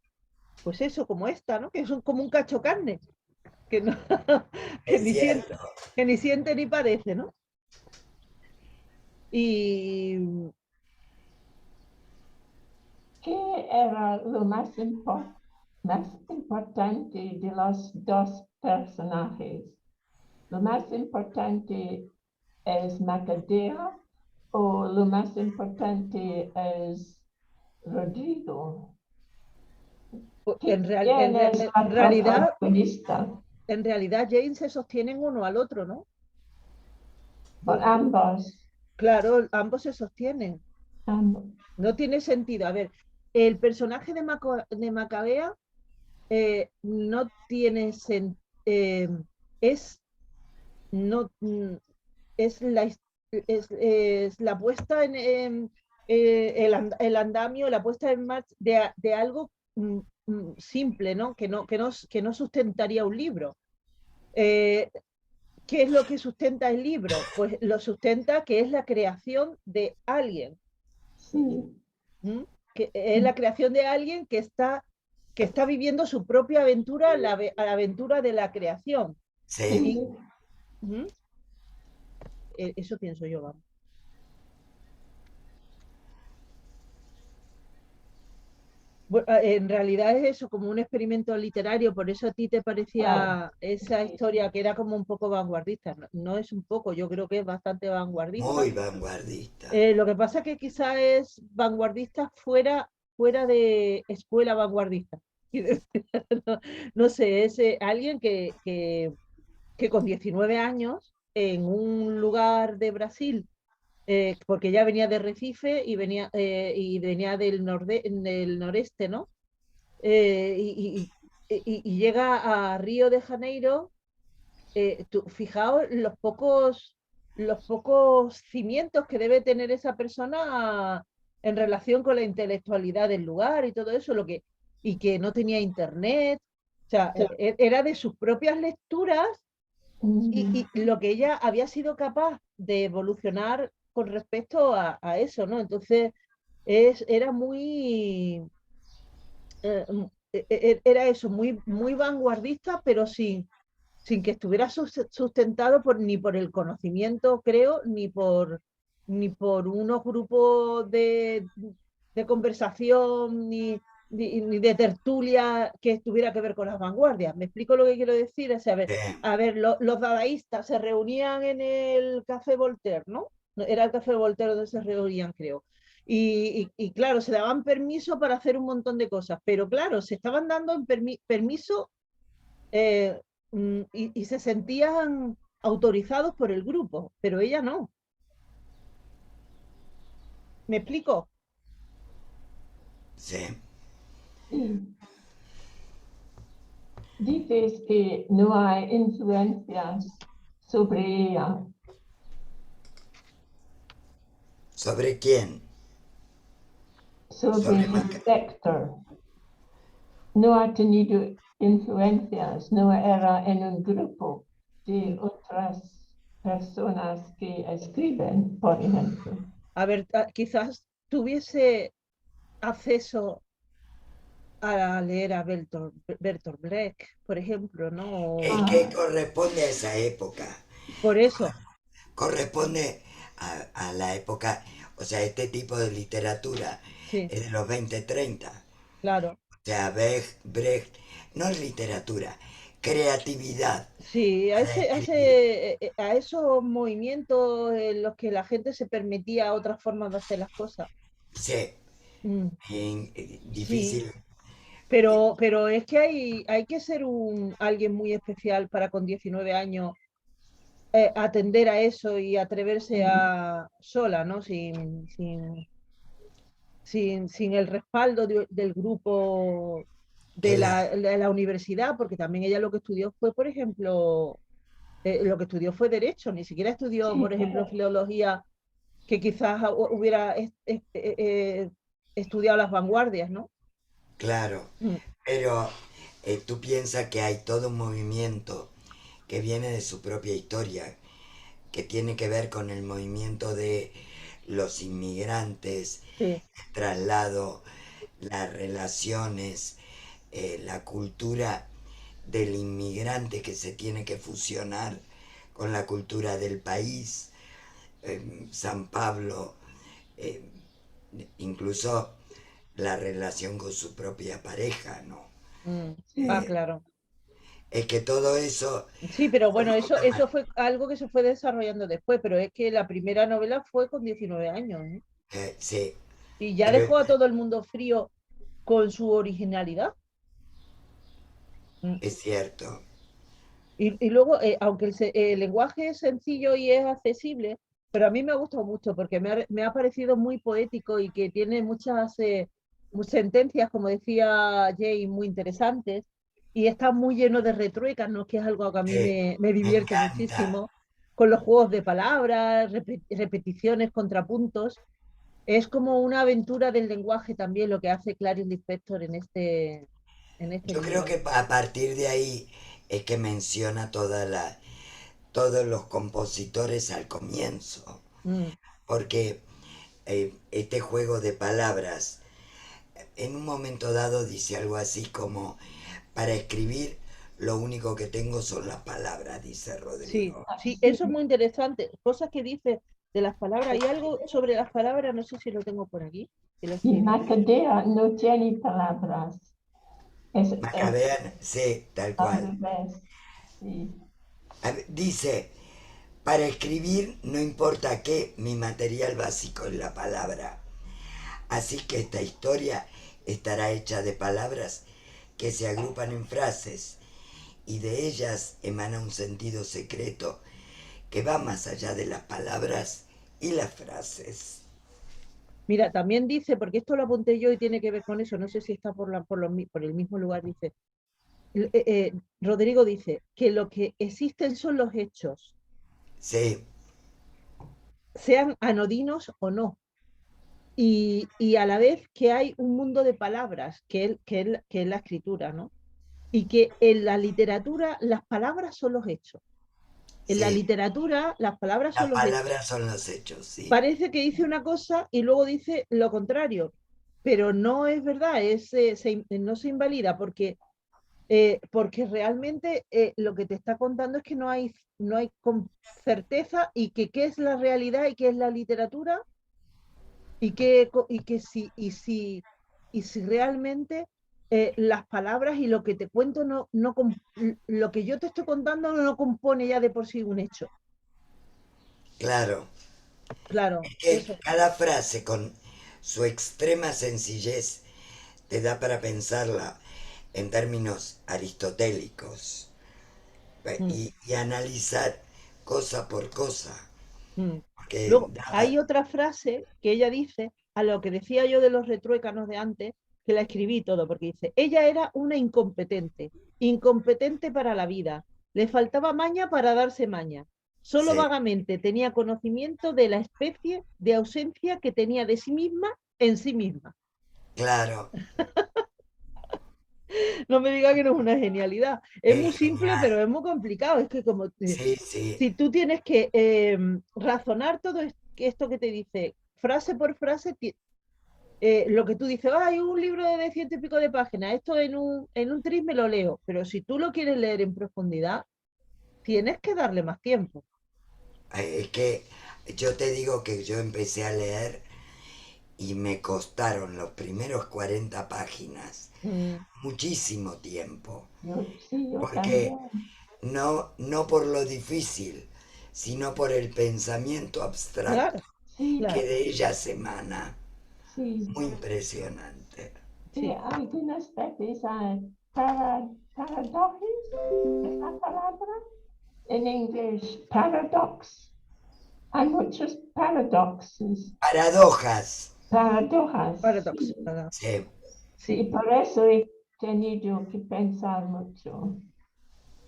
pues eso, como esta, ¿no? Que es como un cacho carne, que, no, que, Es ni siente, cierto. que ni siente ni parece, ¿no? Y ¿Qué era lo más importante de los dos personajes? ¿Lo más importante es Macadea o lo más importante es Rodrigo? en, real, ¿Quién es la protagonista? en realidad Jane se sostienen uno al otro, ¿no? Por ambos. Claro, ambos se sostienen. ambos. No tiene sentido. A ver, el personaje de Macabea no tiene sentido. Es, no, es, la, es la puesta el andamio, la puesta en marcha de algo simple, ¿no? Que no sustentaría un libro. Eh, ¿Qué es lo que sustenta el libro? Pues lo sustenta que es la creación de alguien. Sí. ¿Mm? Que es la creación de alguien que está viviendo su propia aventura, la aventura de la creación. Sí. Y, Sí. ¿Mm? Eso pienso yo, vamos. Bueno, en realidad es eso, como un experimento literario, por eso a ti te Claro. parecía esa Sí. historia que era como un poco vanguardista. No, no es un poco, yo creo que es bastante vanguardista. Muy vanguardista. Lo que pasa es que quizá es vanguardista fuera de escuela vanguardista. No, no sé, es alguien que con 19 años, en un lugar de Brasil, porque ya venía de Recife y venía del noreste, ¿no? Eh, y, y llega a Río de Janeiro, fijaos los pocos cimientos que debe tener esa persona en relación con la intelectualidad del lugar y todo eso, y que no tenía internet, o sea, era de sus propias lecturas y lo que ella había sido capaz de evolucionar con respecto a eso, ¿no? Entonces, era muy, era eso, muy vanguardista, pero sin que estuviera sustentado ni por el conocimiento, creo, ni por unos grupos de conversación, ni de tertulia que tuviera que ver con las vanguardias. ¿Me explico lo que quiero decir? Es, Sí. a ver los dadaístas se reunían en el Café Voltaire, ¿no? Era el Café Voltaire donde se reunían, creo. Y claro, se daban permiso para hacer un montón de cosas, pero claro, se estaban dando permiso eh, y se sentían autorizados por el grupo, pero ella no. ¿Me explico? Sí. Sí. Dices que no hay influencias sobre ella, ¿Sobre quién? sobre Sobre el Maca. sector. No ha tenido influencias, no era en un grupo de otras personas que escriben, por ejemplo. A ver, quizás tuviese acceso a leer a Bertolt Brecht, por ejemplo, ¿no? Es que corresponde a esa época. Por eso, Corresponde a la época, o sea, este tipo de literatura sí, es de los 20-30. claro. O sea, Brecht no es literatura, creatividad Sí, para escribir. a esos movimientos en los que la gente se permitía otras formas de hacer las cosas. Sí, Mm, sí, difícil. pero es que hay que ser alguien muy especial para con 19 años atender a eso y atreverse a sola, ¿no? sin el respaldo del grupo de la universidad, porque también ella lo que estudió fue, por ejemplo, lo que estudió fue Derecho, ni siquiera estudió, Sí, por ejemplo, Filología, que quizás hubiera estudiado las vanguardias, ¿no? claro. Mm, Pero tú piensas que hay todo un movimiento que viene de su propia historia, que tiene que ver con el movimiento de los inmigrantes, sí, el traslado, las relaciones, la cultura del inmigrante que se tiene que fusionar con la cultura del país. San Pablo, eh, incluso la relación con su propia pareja, ¿no? mm. Ah, Eh, claro. es que todo eso, Sí, pero lo bueno, único que eso fue algo que se fue desarrollando después, pero es que la primera novela fue con 19 años, ¿eh? sí, Y ya pero dejó a todo el mundo frío con su originalidad. Mm. es cierto. Y luego, aunque el lenguaje es sencillo y es accesible, pero a mí me ha gustado mucho porque me ha parecido muy poético y que tiene muchas sentencias, como decía Jay, muy interesantes, y está muy lleno de retruécanos, ¿no? Que es algo que a mí Sí, me me divierte encanta. muchísimo, con los juegos de palabras, repeticiones, contrapuntos. Es como una aventura del lenguaje también lo que hace Clarice Lispector en este Yo creo libro. que a partir de ahí es que menciona todos los compositores al comienzo, Mm, porque este juego de palabras en un momento dado dice algo así como, para escribir lo único que tengo son las palabras, dice sí, Rodrigo. sí, sí, eso es muy interesante. Cosas que dice de las palabras. Hay algo sobre las palabras, no sé si lo tengo por aquí, que lo y escribí. Macadea no tiene palabras. Es Macabean, sí, tal al cual. revés. Sí, Dice, para escribir no importa qué, mi material básico es la palabra. Así que esta historia estará hecha de palabras que se agrupan en frases y de ellas emana un sentido secreto que va más allá de las palabras y las frases. Mira, también dice, porque esto lo apunté yo y tiene que ver con eso, no sé si está por el mismo lugar, dice, Rodrigo dice que lo que existen son los hechos, Sí, sean anodinos o no. Y a la vez que hay un mundo de palabras, que es la escritura, ¿no? Y que en la literatura las palabras son los hechos. En la sí, literatura las palabras las son los hechos. palabras son los hechos, sí. Parece que dice una cosa y luego dice lo contrario, pero no es verdad, no se invalida porque realmente lo que te está contando es que no hay con certeza y que qué es la realidad y qué es la literatura y si realmente las palabras y lo que te cuento lo que yo te estoy contando no compone ya de por sí un hecho. Claro, Claro, es que eso. cada frase con su extrema sencillez te da para pensarla en términos aristotélicos Mm, y analizar cosa por cosa. mm. Porque Luego, hay otra frase que ella dice, a lo que decía yo de los retruécanos de antes, que la escribí todo, porque dice, ella era una incompetente, incompetente para la vida, le faltaba maña para darse maña, solo sí, vagamente tenía conocimiento de la especie de ausencia que tenía de sí misma en sí misma. claro, No me diga que no es una genialidad, es muy es simple, genial. pero es muy complicado, es que como Sí, sí, si tú tienes que razonar todo esto que te dice frase por frase, lo que tú dices, hay un libro de ciento y pico de páginas, esto en un tris me lo leo, pero si tú lo quieres leer en profundidad, tienes que darle más tiempo. es que yo te digo que yo empecé a leer y me costaron los primeros 40 páginas Mm, muchísimo tiempo, sí, yo porque también. no por lo difícil, sino por el pensamiento abstracto claro, Sí, que claro, de ella se emana. sí, Muy impresionante. sí, sí. algunas veces hay paradojas, es la palabra en inglés, paradox. Hay muchos paradoxes. Paradojas. paradojas. Paradox, ¿verdad? Sí, Y Sí, por eso he tenido que pensar mucho.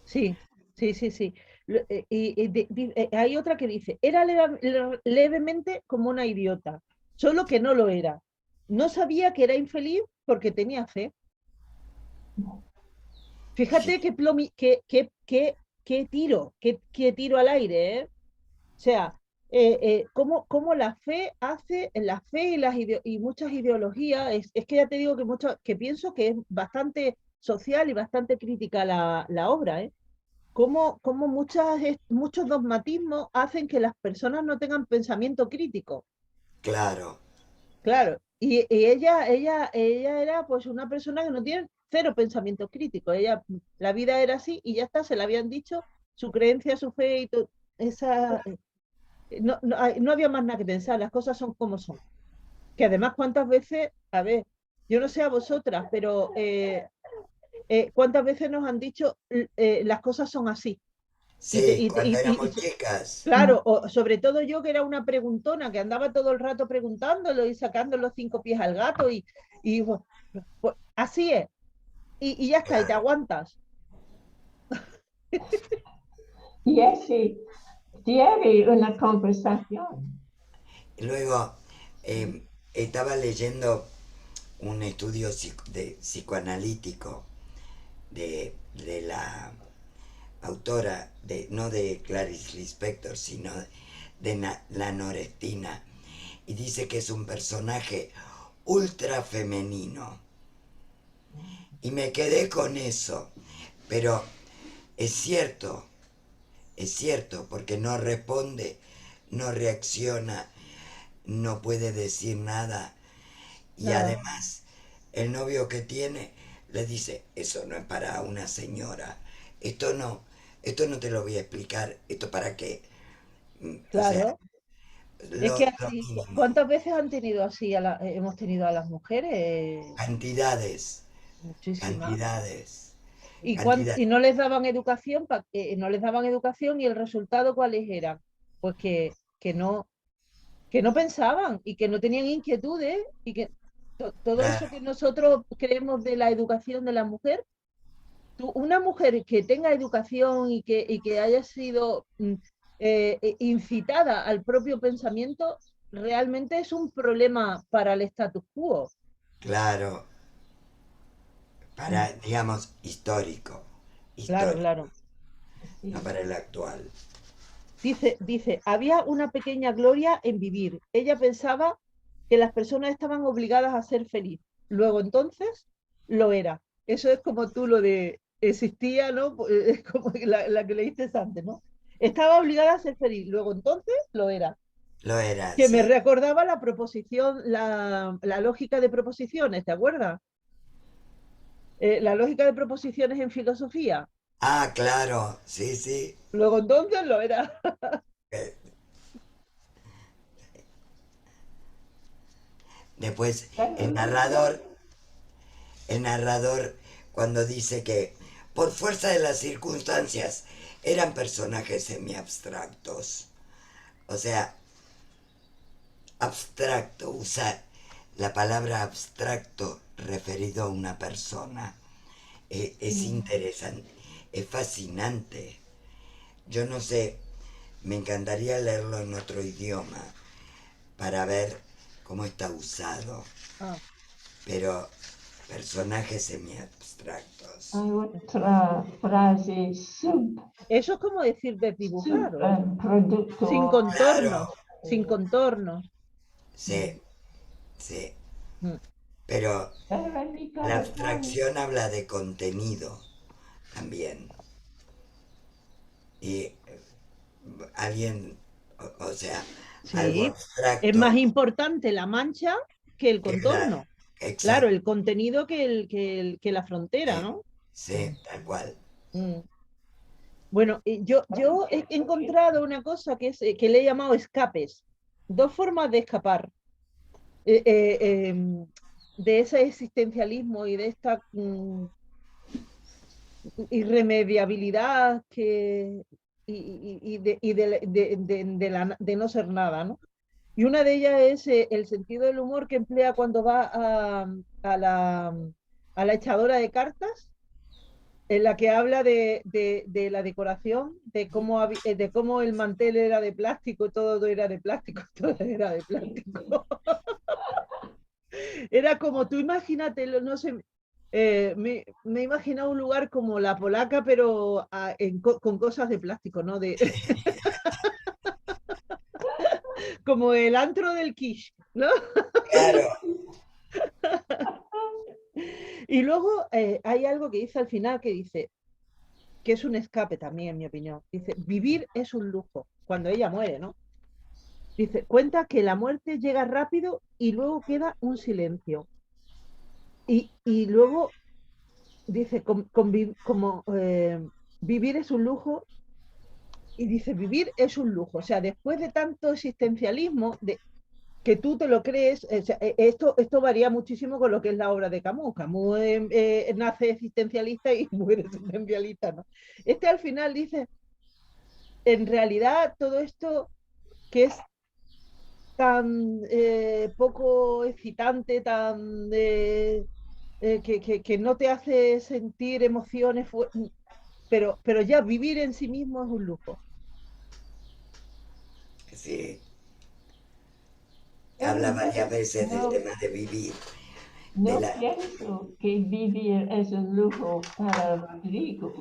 sí, sí, sí, sí. Hay otra que dice, era levemente como una idiota, solo que no lo era. No sabía que era infeliz porque tenía fe. sí, Fíjate qué tiro al aire, ¿eh? O sea, cómo la fe hace, la fe y muchas ideologías, es que ya te digo que pienso que es bastante social y bastante crítica la obra, ¿eh? Cómo muchos dogmatismos hacen que las personas no tengan pensamiento crítico. claro. Claro, y ella era pues una persona que no tiene cero pensamiento crítico. La vida era así y ya está, se la habían dicho, su creencia, su fe y todo, esa, no había más nada que pensar, las cosas son como son. Que además, ¿cuántas veces, a ver, yo no sé a vosotras, pero cuántas veces nos han dicho las cosas son así? Y, te- Sí, y, te- cuando y- y- éramos y- chicas. claro, sobre todo yo que era una preguntona, que andaba todo el rato preguntándolo y sacando los 5 pies al gato pues, así es. Y ya está, y te Claro. aguantas. Y ese tiene una conversación. Y luego estaba leyendo un estudio psicoanalítico de la autora, no de Clarice Lispector, sino de la Norestina, y dice que es un personaje ultra femenino. Y me quedé con eso, pero es es cierto, porque no responde, no reacciona, no puede decir nada. Y Nada, además, el novio que tiene le dice, eso no es para una señora, esto no te lo voy a explicar, esto para qué. O sea, claro. Es que lo así, mínimo. ¿cuántas veces han tenido así hemos tenido a las mujeres? Cantidades, Muchísimas. cantidades, Y cantidades. no les daban educación, no les daban educación y el resultado ¿cuáles eran? Pues que no pensaban y que no tenían inquietudes y que todo eso que Claro, nosotros creemos de la educación de la mujer, una mujer que tenga educación y que haya sido incitada al propio pensamiento, realmente es un problema para el status quo. claro, Mm, para, digamos, histórico, claro, histórico, claro. no Sí. para el actual. Dice, había una pequeña gloria en vivir. Ella pensaba que las personas estaban obligadas a ser feliz. Luego entonces lo era. Eso es como tú lo de existía, ¿no? Es como la que leíste antes, ¿no? Estaba obligada a ser feliz. Luego entonces lo era. Lo era, Que me sí. recordaba la proposición, la lógica de proposiciones, ¿te acuerdas? La lógica de proposiciones en filosofía. Ah, claro, sí, sí. Luego entonces lo era. Eh, Después, Pero el narrador, el narrador, cuando dice que por fuerza de las circunstancias eran personajes semi-abstractos. O sea, abstracto, usa la palabra abstracto referido a una persona. Es sí, interesante, es fascinante. Yo no sé, me encantaría leerlo en otro idioma para ver cómo está usado, Ah, pero personajes semi-abstractos. hay otra frase, eso es como decir desdibujar, ¿o? Sin subproducto. contornos, Claro, sin contornos. Mm, sí, sí, mm. pero Pero en mi la corazón, abstracción habla de contenido también. Y alguien, o sea, algo Sí, es más abstracto, importante la mancha que el claro, contorno. Claro, exacto, el contenido que la frontera, sí, ¿no? sí, tal cual. Mm. Bueno, yo he encontrado una cosa que le he llamado escapes. Dos formas de escapar eh, eh, em, de ese existencialismo y de esta irremediabilidad y de no ser nada, ¿no? Y una de ellas es el sentido del humor que emplea cuando va a la echadora de cartas, en la que habla de la decoración, de cómo el mantel era de plástico, todo era de plástico, todo era de plástico. Era como tú imagínate, no sé, me he imaginado un lugar como la Polaca, pero con cosas de plástico, ¿no? Como el antro del quiche, ¿no? Claro, Y luego hay algo que dice al final que dice, que es un escape también, en mi opinión. Dice, vivir es un lujo, cuando ella muere, ¿no? Dice, cuenta que la muerte llega rápido y luego queda un silencio. Y luego dice, como vivir es un lujo, y dice, vivir es un lujo. O sea, después de tanto existencialismo, que tú te lo crees, o sea, esto varía muchísimo con lo que es la obra de Camus. Camus nace existencialista y muere existencialista, ¿no? Este al final dice, en realidad todo esto que es tan poco excitante, tan que no te hace sentir emociones, pero ya vivir en sí mismo es un lujo. sí. Habla Pero varias veces del no, tema de vivir, de no la... pienso que vivir es un lujo para Rodrigo,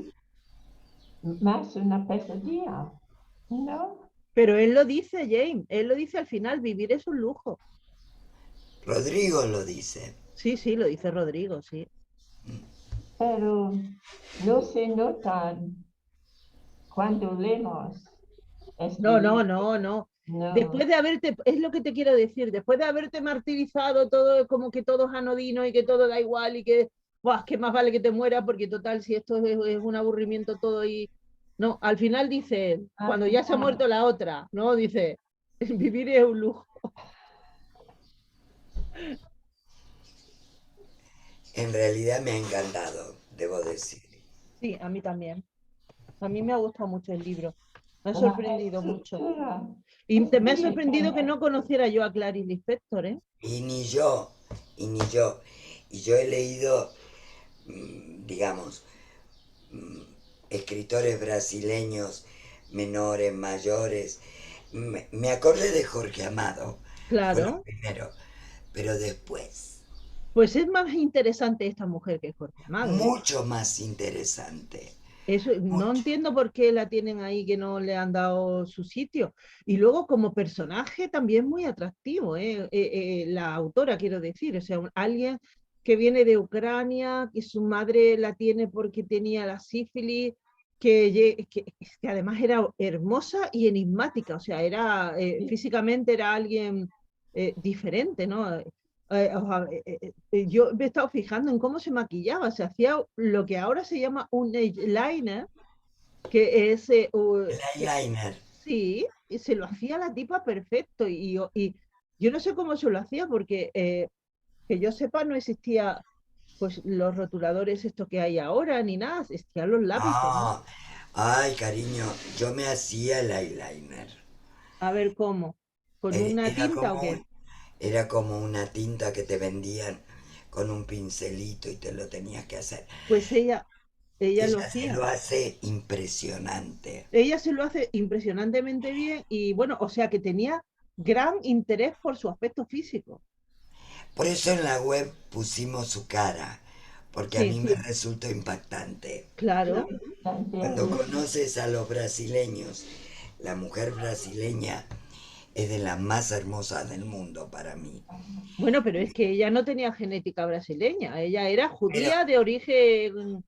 más una pesadilla, ¿no? Pero él lo dice, James, él lo dice al final, vivir es un lujo. Rodrigo lo dice. Sí, sí, lo dice Rodrigo, sí. Pero no se nota cuando leemos este No, no, libro, no, no. no. Después de haberte, es lo que te quiero decir, después de haberte martirizado todo, como que todo es anodino y que todo da igual y que, buah, que más vale que te mueras porque total, si esto es un aburrimiento todo y... No, al final dice, Al cuando ya se ha final, muerto la otra, ¿no? Dice, vivir es un lujo. En realidad me ha encantado, debo decir. Sí, a mí también. A mí me ha gustado mucho el libro. Me ha la sorprendido mucho. estructura Y es me ha muy sorprendido que no interesante. conociera yo a Clarice Lispector, ¿eh? Y ni yo, y ni yo. Y yo he leído, digamos, escritores brasileños, menores, mayores. Me acordé de Jorge Amado, fue lo Claro. primero, pero después, Pues es más interesante esta mujer que Jorge Amado, ¿eh? mucho más interesante. Eso, no Mucho. entiendo por qué la tienen ahí que no le han dado su sitio. Y luego como personaje también muy atractivo, ¿eh? La autora, quiero decir, o sea, alguien que viene de Ucrania, que su madre la tiene porque tenía la sífilis, que además era hermosa y enigmática, o sea, físicamente era alguien diferente, ¿no? Yo me he estado fijando en cómo se maquillaba, se hacía lo que ahora se llama un eyeliner, que es, El eyeliner. sí, y se lo hacía la tipa perfecto, y yo no sé cómo se lo hacía, porque que yo sepa no existía pues los rotuladores esto que hay ahora, ni nada, existían los lápices, ¿no? Ah, ay, cariño, yo me hacía el eyeliner. A ver cómo, ¿con una Era tinta o como qué? era como una tinta que te vendían con un pincelito y te lo tenías que hacer. Pues ella lo Ella se hacía. lo hace impresionante. Ella se lo hace impresionantemente bien y bueno, o sea que tenía gran interés por su aspecto físico. Por eso en la web pusimos su cara, porque a Sí, mí me resultó impactante. claro. Cuando Entiendo. conoces a los brasileños, la mujer brasileña es de las más hermosas del mundo para mí. Bueno, pero es que ella no tenía genética brasileña, ella era Pero, judía de origen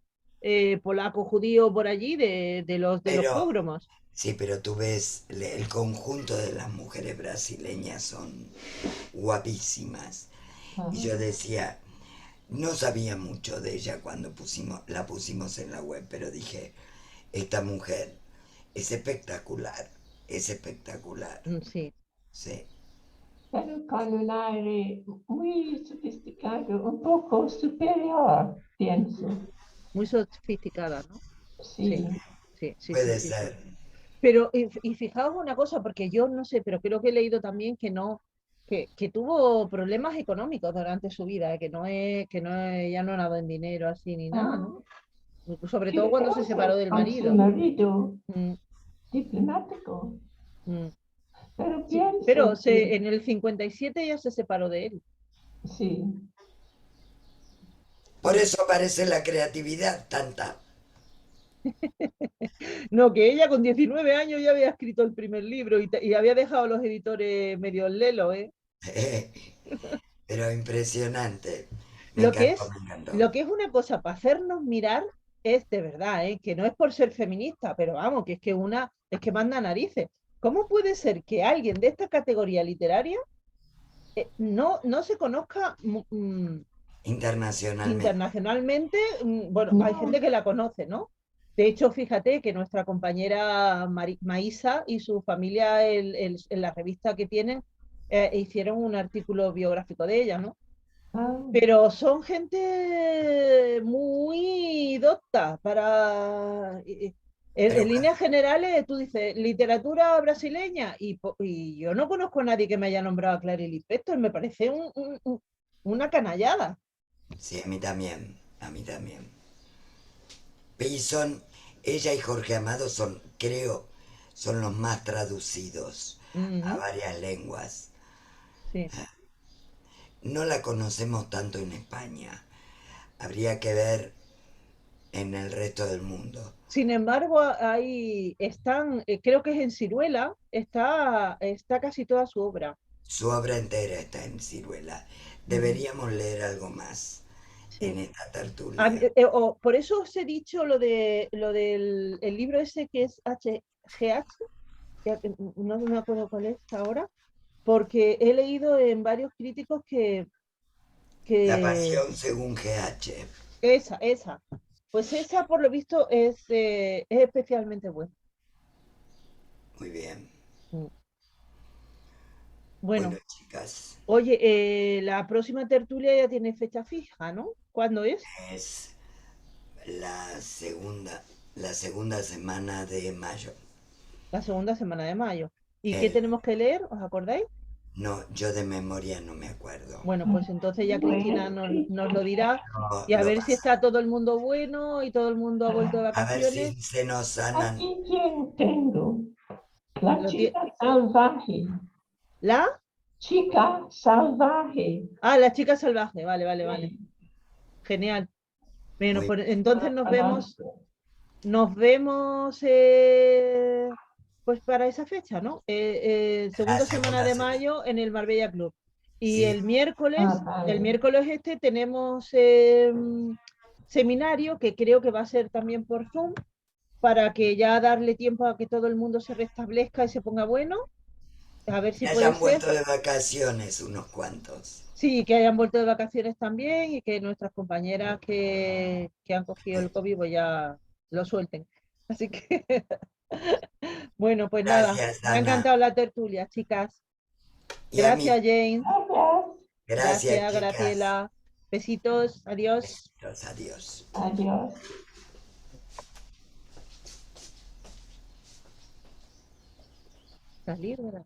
polaco judío por allí, de los pero, pogromos. sí, pero tú ves, el conjunto de las mujeres brasileñas son guapísimas. Y Ajá. yo decía, no sabía mucho de ella cuando la pusimos en la web, pero dije, esta mujer es espectacular, es espectacular. Sí, Sí. Pero con un aire muy sofisticado, un poco superior, pienso. muy sofisticada, ¿no? Sí, Sí, sí, sí, sí, Puede sí, sí. ser, Pero, y fijaos una cosa, porque yo no sé, pero creo que he leído también que no, que tuvo problemas económicos durante su vida, ella no nada en dinero así ni nada, Ah, ¿no? Sobre sí, todo cuando se debe separó ser del con su marido. marido Mm, diplomático. mm. Pero Sí, pero pienso que en el 57 ella se separó de él. sí. Por eso aparece la creatividad tanta. No, que ella con 19 años ya había escrito el primer libro y había dejado a los editores medio lelo, ¿eh? Pero impresionante. Me Lo que encantó, es, me encantó. lo que es una cosa para hacernos mirar es de verdad, ¿eh? Que no es por ser feminista, pero vamos, que es que manda narices. ¿Cómo puede ser que alguien de esta categoría literaria no se conozca Internacionalmente. internacionalmente? Bueno, hay gente No, que la conoce, ¿no? De hecho, fíjate que nuestra compañera Maísa y su familia en la revista que tienen hicieron un artículo biográfico de ella, ¿no? ah, Pero son gente muy docta para... Pero En líneas generales, tú dices, literatura brasileña, y yo no conozco a nadie que me haya nombrado a Clarice Lispector, me parece una canallada. sí, a mí también, a mí también. Y son, ella y Jorge Amado son, creo, son los más traducidos a Ujú, varias lenguas. sí. No la conocemos tanto en España. Habría que ver en el resto del mundo. Sin embargo, ahí están, creo que es en Ciruela, está casi toda su obra. Su obra entera está en Ciruela. Ujú, Deberíamos leer algo más en sí. esta tertulia. Por eso os he dicho lo del el libro ese que es HGH, no me acuerdo cuál es ahora, porque he leído en varios críticos La que pasión según GH. esa, pues esa por lo visto es especialmente buena. Muy bien. Mm. Bueno, Bueno, chicas, oye, la próxima tertulia ya tiene fecha fija, ¿no? ¿Cuándo es? es la la segunda semana de mayo. La segunda semana de mayo. ¿Y qué Eh, tenemos que leer? ¿Os acordáis? no, yo de memoria no me acuerdo. Bueno, pues entonces ya voy a Cristina nos lo escribir. dirá No, y a lo ver si pasa. está todo el mundo bueno y todo el mundo ha vuelto de A ver vacaciones. si se nos sanan. Aquí quien tengo, la Lo tie- chica salvaje, ¿La? chica salvaje. Ah, la chica salvaje. Vale, vale, vale. Sí, Genial. Bueno, Muy pues entonces la conozco. nos vemos pues para esa fecha, ¿no? la Segunda semana segunda de semana. mayo en el Marbella Club. Y Sí, Ah, el vale. miércoles este tenemos seminario que creo que va a ser también por Zoom para que ya darle tiempo a que todo el mundo se restablezca y se ponga bueno. A ver si que puede hayan ser. vuelto de vacaciones unos cuantos. Sí, que hayan vuelto de vacaciones también y que nuestras compañeras que han cogido el COVID pues ya lo suelten. Así que, bueno, pues nada, Gracias, me ha Ana. encantado la tertulia, chicas. Y a mí, Gracias, Jane. Gracias. gracias, Gracias, chicas. Graciela. Besitos, adiós. Besitos, adiós. Adiós. Salir de la